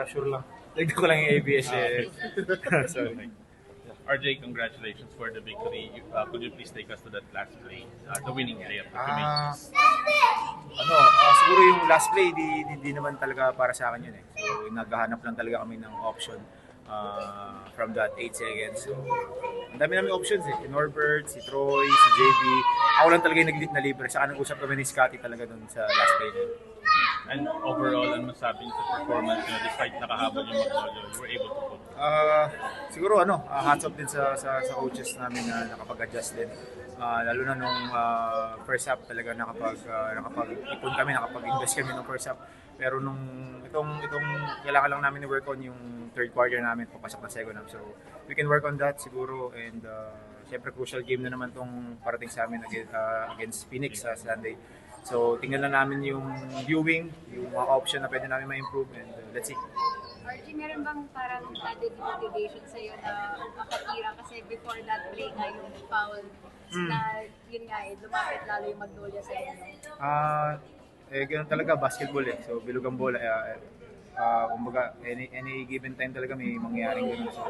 Sure lang. Tignan ko lang yung ABS eh. Sorry. RJ, congratulations for the victory. Could you please take us to that last play, the winning play of the Siguro yung last play, di naman talaga para sa akin yun eh. So, naghahanap lang talaga kami ng option from that 8 seconds. So, ang dami namin options eh. Si Norbert, si Troy, si JB. Ako lang talaga yung nag-lead na libre. Saka nag-usap kami ni Scotty talaga dun sa last play. And overall, ano masabi niyo sa performance nyo, despite nakahabol yung Magnolia, you were able to put? Siguro hats off din sa coaches namin na nakapag-adjust din. Lalo na nung first half talaga nakapag-ipon kami, nakapag-invest kami nung first half. Pero nung itong kailangan lang namin i-work on yung third quarter namin, papasok na second half. So we can work on that siguro, and syempre crucial game na naman tong parating sa amin against Phoenix sa Sunday. So tingnan lang namin yung viewing, yung mga option na pwede namin ma-improve, and let's see. RJ, meron bang parang added motivation sa'yo na makatira kasi before that play nga yung foul na yun nga lumapit lalo yung Magnolia sa inyo? Ganun talaga, basketball eh. So bilog ang bola. Kumbaga, any given time talaga may mangyayaring ganun. So,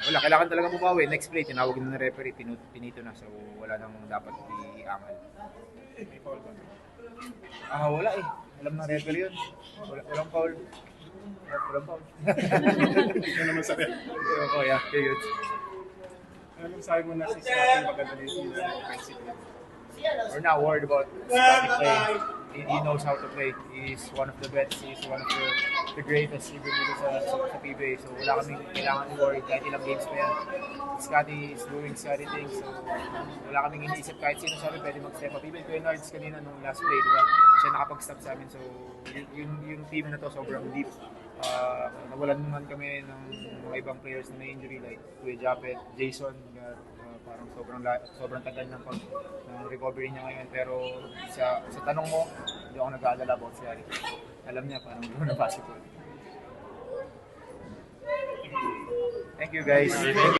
wala, kailangan talaga bumawi. Next play, tinawag na ng referee, pinito na. So wala nang dapat iangal. May foul ba? Wala eh. Alam na referee yun. Walang foul. Walang foul. Ano naman sabi? Yeah, good. Ano sabi mo na si Scotty maganda yung offensively? We're not worried about Scotty play. He knows how to play. He's one of the best. He's one of the greatest even dito sa PBA. So wala kaming kailangan i-worry kahit ilang games pa yan. Scotty is doing Scotty things. So wala kaming iniisip kahit sino sabi pwede mag-step up. Even Kuya Nards kanina nung last play, diba? Siya nakapag-stop sa amin. So yung team na to sobrang deep. Nawalan naman kami ng mga ibang players na may injury like Kuya Japet, Jason. Parang sobrang tagal ng recovery niya ngayon, pero sa tanong mo, hindi ako nag-aalala about siya. Alam niya paano gawin ng basketball. Thank you guys.